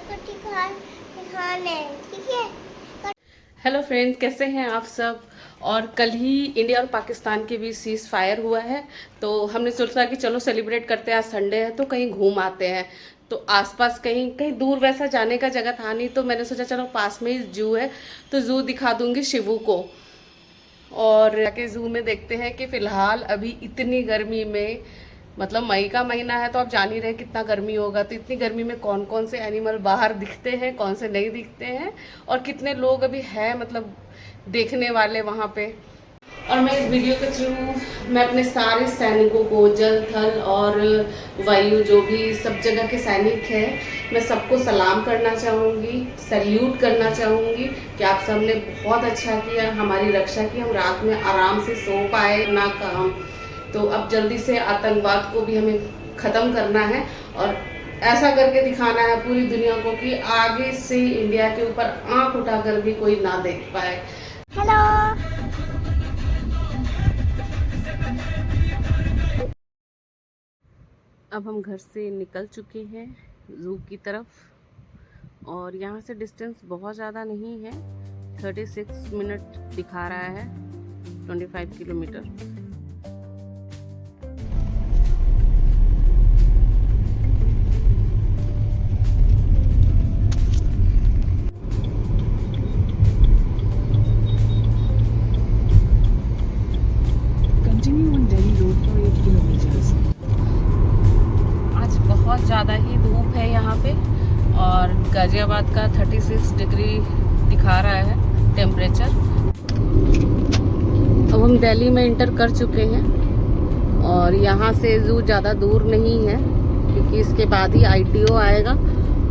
ठीक है। Hello friends, कैसे हैं आप सब। और कल ही इंडिया और पाकिस्तान के बीच सीज फायर हुआ है, तो हमने सोचा कि चलो सेलिब्रेट करते हैं। आज संडे है तो कहीं घूम आते हैं। तो आसपास कहीं कहीं दूर वैसा जाने का जगह था नहीं, तो मैंने सोचा चलो पास में ही जू है तो जू दिखा दूंगी शिवू को। और जाके जू में देखते हैं कि फिलहाल अभी इतनी गर्मी में, मतलब मई का महीना है तो आप जान ही रहे कितना गर्मी होगा, तो इतनी गर्मी में कौन कौन से एनिमल बाहर दिखते हैं, कौन से नहीं दिखते हैं, और कितने लोग अभी हैं मतलब देखने वाले वहाँ पे। और मैं इस वीडियो के थ्रू मैं अपने सारे सैनिकों को, जल थल और वायु, जो भी सब जगह के सैनिक हैं, मैं सबको सलाम करना चाहूँगी, सैल्यूट करना चाहूँगी कि आप सबने बहुत अच्छा किया, हमारी रक्षा की, हम रात में आराम से सो पाए ना काम। तो अब जल्दी से आतंकवाद को भी हमें ख़त्म करना है और ऐसा करके दिखाना है पूरी दुनिया को कि आगे से इंडिया के ऊपर आंख उठाकर भी कोई ना देख पाए। हेलो। अब हम घर से निकल चुके हैं जू की तरफ, और यहाँ से डिस्टेंस बहुत ज़्यादा नहीं है, 36 मिनट दिखा रहा है, 25 किलोमीटर। आज बहुत ज़्यादा ही धूप है यहाँ पे, और गाज़ियाबाद का 36 डिग्री दिखा रहा है टेम्परेचर। अब हम दिल्ली में इंटर कर चुके हैं, और यहाँ से जू ज़्यादा दूर नहीं है क्योंकि इसके बाद ही ITO आएगा,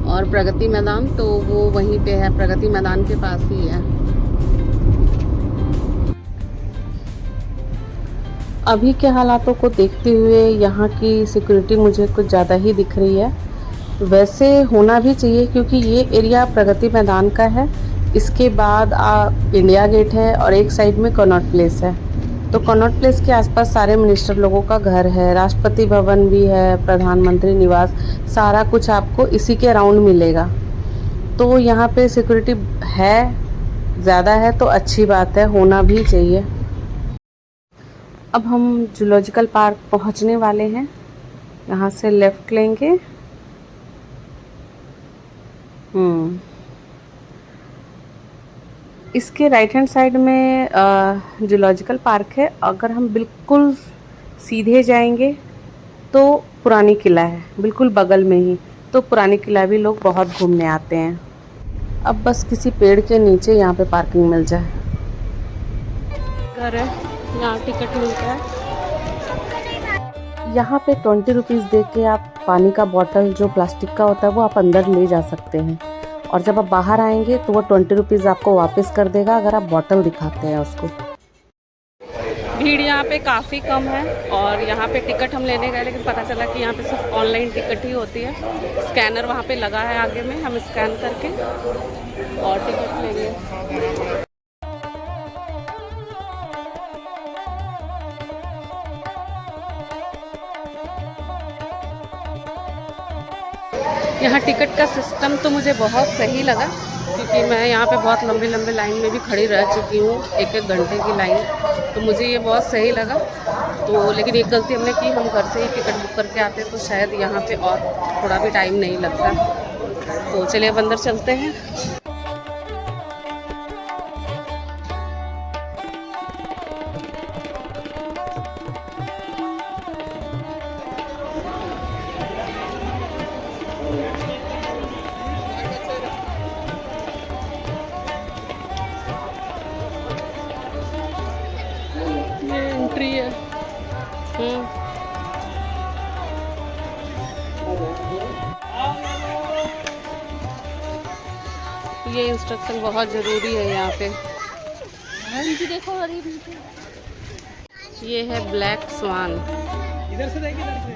और प्रगति मैदान तो वो वहीं पे है, प्रगति मैदान के पास ही है। अभी के हालातों को देखते हुए यहाँ की सिक्योरिटी मुझे कुछ ज़्यादा ही दिख रही है। वैसे होना भी चाहिए क्योंकि ये एरिया प्रगति मैदान का है, इसके बाद इंडिया गेट है और एक साइड में कनॉट प्लेस है। तो कनॉट प्लेस के आसपास सारे मिनिस्टर लोगों का घर है, राष्ट्रपति भवन भी है, प्रधानमंत्री निवास, सारा कुछ आपको इसी के अराउंड मिलेगा। तो यहाँ पे सिक्योरिटी है, ज़्यादा है तो अच्छी बात है, होना भी चाहिए। अब हम जूलॉजिकल पार्क पहुँचने वाले हैं, यहाँ से लेफ़्ट लेंगे। इसके राइट हैंड साइड में जूलॉजिकल पार्क है। अगर हम बिल्कुल सीधे जाएंगे तो पुरानी किला है, बिल्कुल बगल में ही। तो पुरानी किला भी लोग बहुत घूमने आते हैं। अब बस किसी पेड़ के नीचे यहाँ पे पार्किंग मिल जाए। घर है, यहाँ टिकट मिलता है। यहाँ पे 20 रुपीज़ दे के आप पानी का बॉटल जो प्लास्टिक का होता है वो आप अंदर ले जा सकते हैं, और जब आप बाहर आएंगे तो वो 20 रुपीज़ आपको वापस कर देगा अगर आप बॉटल दिखाते हैं उसको। भीड़ यहाँ पे काफ़ी कम है, और यहाँ पे टिकट हम लेने गए लेकिन पता चला कि यहाँ पे सिर्फ ऑनलाइन टिकट ही होती है। स्कैनर वहाँ पे लगा है आगे में, हम स्कैन करके और टिकट लेंगे। यहाँ टिकट का सिस्टम तो मुझे बहुत सही लगा, क्योंकि मैं यहाँ पे बहुत लंबी लंबी लाइन में भी खड़ी रह चुकी हूँ, 1-1 घंटे की लाइन, तो मुझे ये बहुत सही लगा। तो लेकिन एक गलती हमने की, हम घर से ही टिकट बुक करके आते तो शायद यहाँ पे और थोड़ा भी टाइम नहीं लगता। तो चलिए अब अंदर चलते हैं। एंट्री है। ये इंस्ट्रक्शन बहुत ज़रूरी है यहाँ पे। देखो, ये है ब्लैक स्वान। इधर से देखिए, इधर से।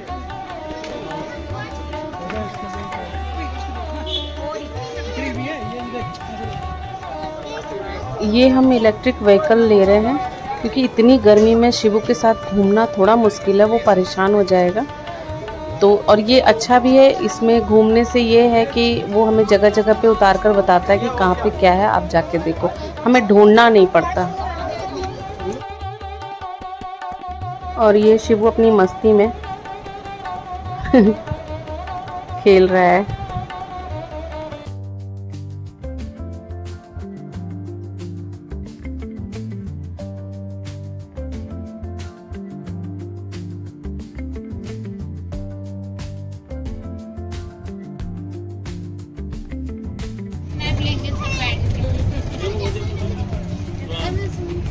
ये हम इलेक्ट्रिक व्हीकल ले रहे हैं क्योंकि इतनी गर्मी में शिवू के साथ घूमना थोड़ा मुश्किल है, वो परेशान हो जाएगा। तो और ये अच्छा भी है, इसमें घूमने से ये है कि वो हमें जगह जगह पे उतार कर बताता है कि कहाँ पे क्या है, आप जाके देखो, हमें ढूंढना नहीं पड़ता। और ये शिवू अपनी मस्ती में खेल रहा है।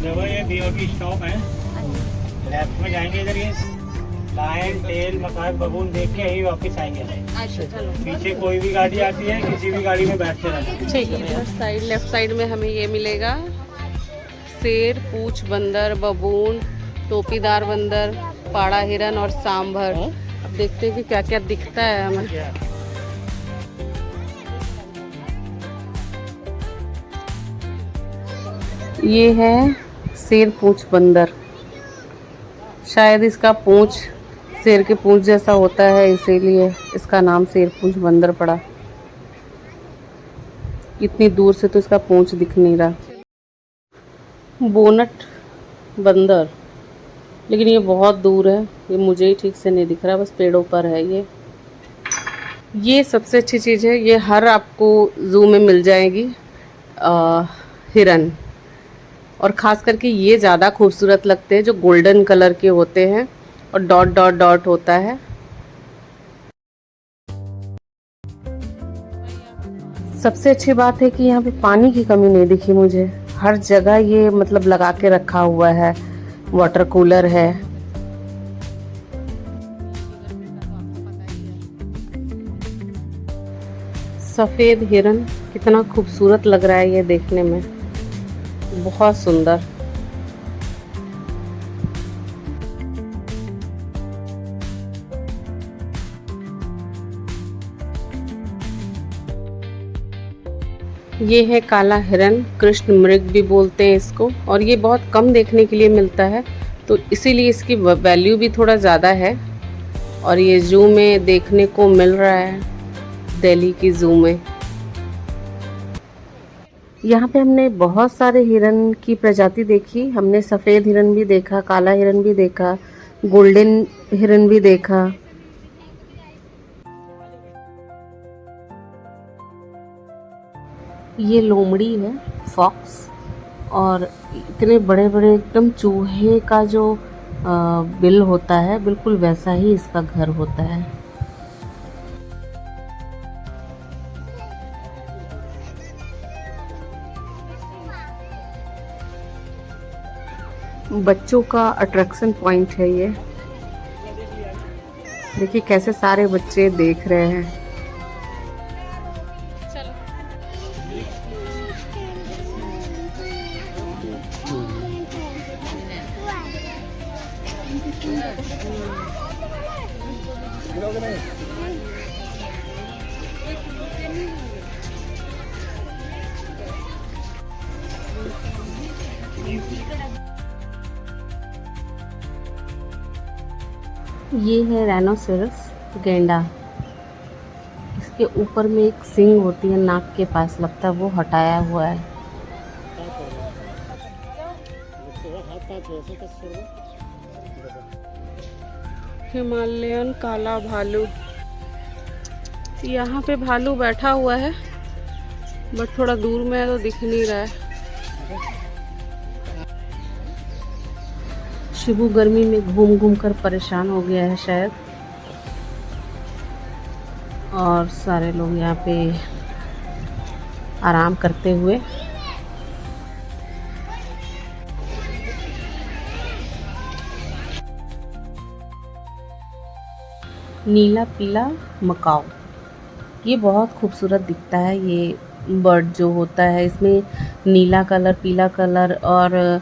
देखो ये बीओ की स्टॉप है, लेफ्ट में जाएंगे इधर, ये लायन टेल मकाक बबून देख के यही वापस आएंगे। अच्छा चलो, पीछे कोई भी गाड़ी आती है, किसी भी गाड़ी में बैठते रहना। ठीक है। साइड लेफ्ट साइड में हमें ये मिलेगा शेर, पूछ बंदर, बबून, टोपीदार बंदर, पाड़ा हिरन और सांभर। अब देखते हैं कि क्या क्या दिखता है हमें। ये है शेर पूछ बंदर, शायद इसका पूंछ शेर के पूंछ जैसा होता है, इसीलिए इसका नाम शेर पूछ बंदर पड़ा। इतनी दूर से तो इसका पूंछ दिख नहीं रहा। बोनट बंदर, लेकिन ये बहुत दूर है, ये मुझे ही ठीक से नहीं दिख रहा, बस पेड़ों पर है ये सबसे अच्छी चीज़ है, ये हर आपको जू में मिल जाएगी हिरन। और ख़ास करके ये ज़्यादा खूबसूरत लगते हैं जो गोल्डन कलर के होते हैं और डॉट डॉट डॉट होता है। सबसे अच्छी बात है कि यहाँ पे पानी की कमी नहीं दिखी मुझे, हर जगह ये मतलब लगा के रखा हुआ है, वाटर कूलर है। सफ़ेद हिरन कितना खूबसूरत लग रहा है ये देखने में, बहुत सुंदर। ये है काला हिरन, कृष्ण मृग भी बोलते हैं इसको, और ये बहुत कम देखने के लिए मिलता है, तो इसीलिए इसकी वैल्यू भी थोड़ा ज़्यादा है। और ये जू में देखने को मिल रहा है, दिल्ली की जू में। यहाँ पे हमने बहुत सारे हिरन की प्रजाति देखी, हमने सफ़ेद हिरन भी देखा, काला हिरन भी देखा, गोल्डन हिरन भी देखा। ये लोमड़ी है, फॉक्स, और इतने बड़े बड़े एकदम चूहे का जो बिल होता है, बिल्कुल वैसा ही इसका घर होता है। बच्चों का अट्रैक्शन पॉइंट है ये, देखिए कैसे सारे बच्चे देख रहे हैं। ये है राइनोसेरस गैंडा, इसके ऊपर में एक सींग होती है नाक के पास, लगता है वो हटाया हुआ है। हिमालयन काला भालू, यहाँ पे भालू बैठा हुआ है, बट थोड़ा दूर में है तो दिख नहीं रहा है। शिबू गर्मी में घूम घूम कर परेशान हो गया है शायद, और सारे लोग यहाँ पे आराम करते हुए। नीला पीला मकाऊ, ये बहुत खूबसूरत दिखता है। ये बर्ड जो होता है, इसमें नीला कलर, पीला कलर और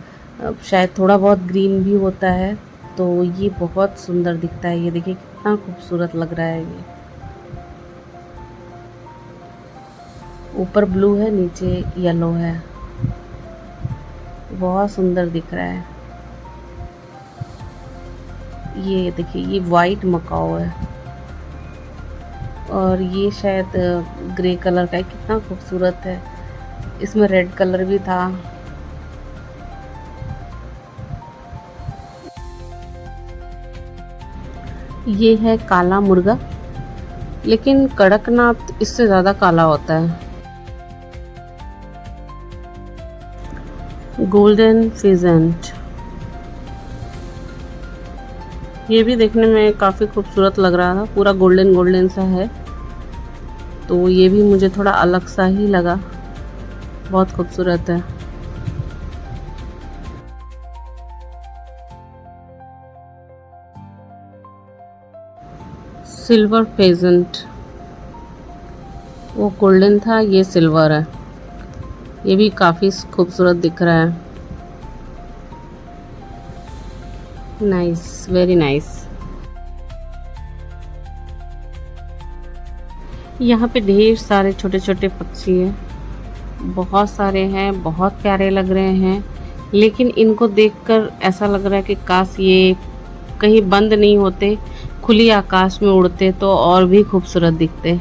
शायद थोड़ा बहुत ग्रीन भी होता है, तो ये बहुत सुंदर दिखता है। ये देखिए कितना खूबसूरत लग रहा है। ये ऊपर ब्लू है, नीचे येलो है, बहुत सुंदर दिख रहा है। ये देखिए ये वाइट मकाऊ है, और ये शायद ग्रे कलर का है, कितना खूबसूरत है। इसमें रेड कलर भी था। ये है काला मुर्गा, लेकिन कड़कनाथ इससे ज़्यादा काला होता है। गोल्डन फिजेंट, ये भी देखने में काफ़ी खूबसूरत लग रहा था, पूरा गोल्डन गोल्डन सा है, तो ये भी मुझे थोड़ा अलग सा ही लगा, बहुत खूबसूरत है। सिल्वर फेजेंट, वो गोल्डन था, ये सिल्वर है। ये भी काफ़ी खूबसूरत दिख रहा है। Nice, very nice. यहाँ पे ढेर सारे छोटे छोटे पक्षी हैं, बहुत सारे हैं, बहुत प्यारे लग रहे हैं, लेकिन इनको देखकर ऐसा लग रहा है कि काश ये कहीं बंद नहीं होते, खुली आकाश में उड़ते तो और भी खूबसूरत दिखते।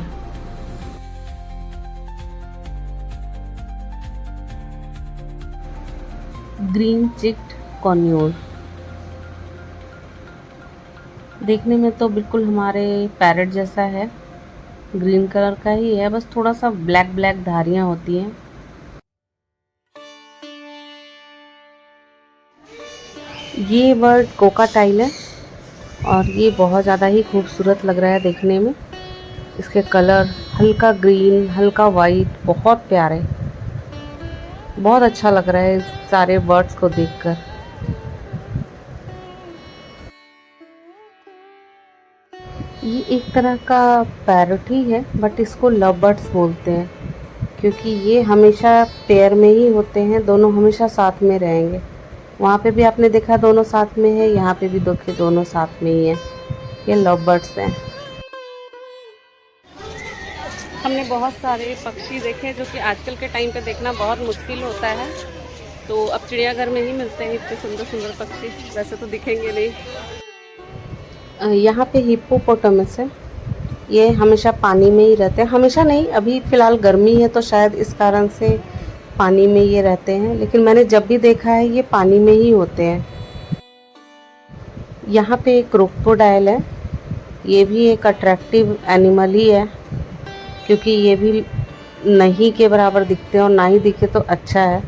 ग्रीन चिक्ड कॉर्न्यूर, देखने में तो बिल्कुल हमारे पैरेट जैसा है, ग्रीन कलर का ही है, बस थोड़ा सा ब्लैक ब्लैक धारियां होती हैं। ये बर्ड कोकाटाइल है और ये बहुत ज़्यादा ही खूबसूरत लग रहा है देखने में। इसके कलर हल्का ग्रीन, हल्का वाइट, बहुत प्यारे, बहुत अच्छा लग रहा है इस सारे बर्ड्स को देखकर। ये एक तरह का पैरट ही है, बट इसको लव बर्ड्स बोलते हैं, क्योंकि ये हमेशा पेयर में ही होते हैं, दोनों हमेशा साथ में रहेंगे। वहाँ पे भी आपने देखा दोनों साथ में है, यहाँ पे भी देखे दोनों साथ में ही है। ये लव बर्ड्स हैं। हमने बहुत सारे पक्षी देखे जो कि आजकल के टाइम पे देखना बहुत मुश्किल होता है, तो अब चिड़ियाघर में ही मिलते हैं इतने सुंदर सुंदर पक्षी, वैसे तो दिखेंगे नहीं। यहाँ पे हिप्पोपोटामस है, ये हमेशा पानी में ही रहते हैं, हमेशा नहीं, अभी फ़िलहाल गर्मी है तो शायद इस कारण से पानी में ये रहते हैं, लेकिन मैंने जब भी देखा है ये पानी में ही होते हैं। यहाँ पे एक क्रोकोडाइल है, ये भी एक अट्रैक्टिव एनिमल ही है, क्योंकि ये भी नहीं के बराबर दिखते हैं, और ना ही दिखे तो अच्छा है,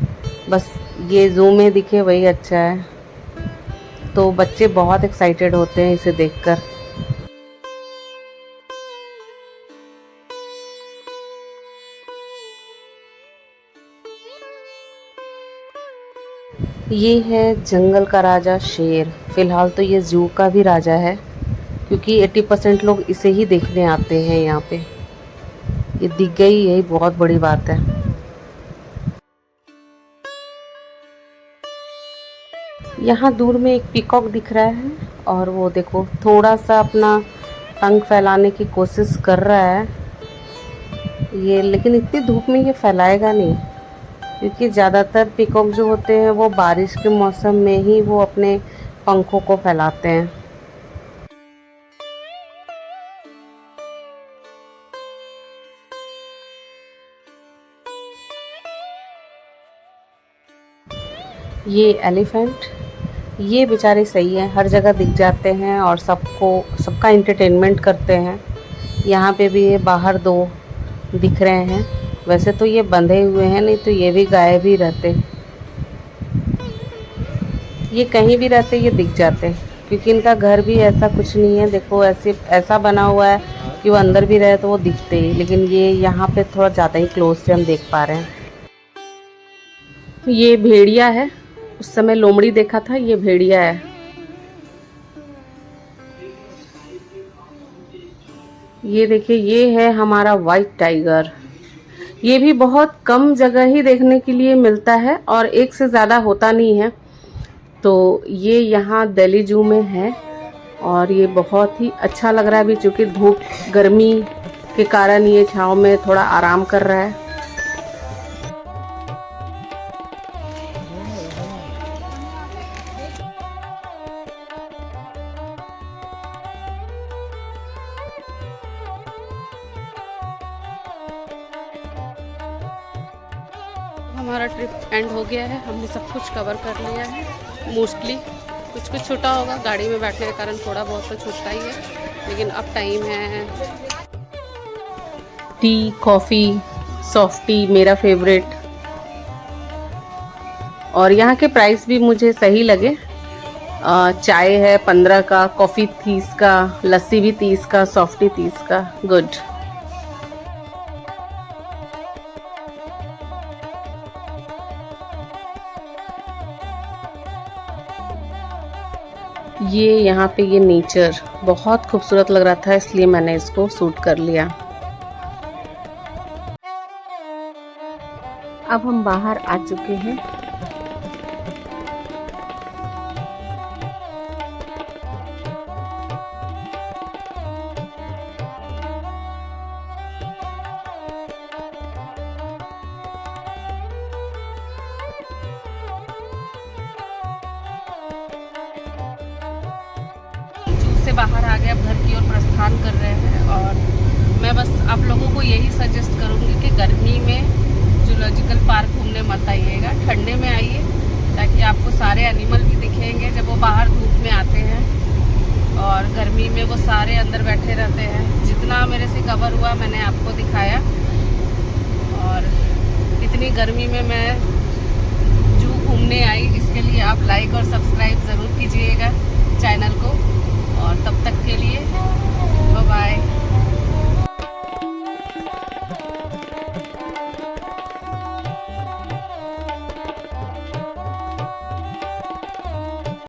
बस ये ज़ू में दिखे वही अच्छा है। तो बच्चे बहुत एक्साइटेड होते हैं इसे देखकर। ये है जंगल का राजा शेर, फ़िलहाल तो ये ज़ू का भी राजा है, क्योंकि 80% लोग इसे ही देखने आते हैं यहाँ पे। ये दिख गई, यही बहुत बड़ी बात है। यहाँ दूर में एक पीकॉक दिख रहा है, और वो देखो थोड़ा सा अपना पंख फैलाने की कोशिश कर रहा है ये, लेकिन इतनी धूप में ये फैलाएगा नहीं, क्योंकि ज़्यादातर पीकॉक जो होते हैं वो बारिश के मौसम में ही वो अपने पंखों को फैलाते हैं। ये एलिफेंट, ये बेचारे सही हैं, हर जगह दिख जाते हैं और सबका एंटरटेनमेंट करते हैं। यहाँ पे भी ये बाहर दो दिख रहे हैं, वैसे तो ये बंधे हुए हैं, नहीं तो ये भी गायब ही रहते, ये कहीं भी रहते ये दिख जाते, क्योंकि इनका घर भी ऐसा कुछ नहीं है, देखो ऐसा बना हुआ है कि वो अंदर भी रहे तो वो दिखते ही, लेकिन ये यहाँ पे थोड़ा ज़्यादा ही क्लोज से हम देख पा रहे हैं। ये भेड़िया है, उस समय लोमड़ी देखा था, ये भेड़िया है। ये देखिए, ये है हमारा वाइट टाइगर। ये भी बहुत कम जगह ही देखने के लिए मिलता है और एक से ज़्यादा होता नहीं है, तो ये यहाँ दिल्ली जू में है और ये बहुत ही अच्छा लग रहा है अभी, चूँकि धूप गर्मी के कारण ये छाँव में थोड़ा आराम कर रहा है। हमारा ट्रिप एंड हो गया है। हमने सब कुछ कवर कर लिया है मोस्टली। कुछ कुछ छूटा होगा, गाड़ी में बैठने के कारण थोड़ा बहुत तो छूटता ही है, लेकिन अब टाइम है। टी, कॉफ़ी, सॉफ्ट टी मेरा फेवरेट। और यहाँ के प्राइस भी मुझे सही लगे। चाय है 15 का, कॉफ़ी 30 का, लस्सी भी 30 का, सॉफ्ट टी 30 का। गुड। ये यहाँ पे ये नेचर बहुत खूबसूरत लग रहा था, इसलिए मैंने इसको शूट कर लिया। अब हम बाहर आ चुके हैं। से बाहर आ गए, अब घर की ओर प्रस्थान कर रहे हैं। और मैं बस आप लोगों को यही सजेस्ट करूँगी कि गर्मी में जूलॉजिकल पार्क घूमने मत आइएगा, ठंडे में आइए, ताकि आपको सारे एनिमल भी दिखेंगे जब वो बाहर धूप में आते हैं। और गर्मी में वो सारे अंदर बैठे रहते हैं। जितना मेरे से कवर हुआ मैंने आपको दिखाया। और इतनी गर्मी में मैं जू घूमने आई, इसके लिए आप लाइक और सब्सक्राइब ज़रूर कीजिएगा चैनल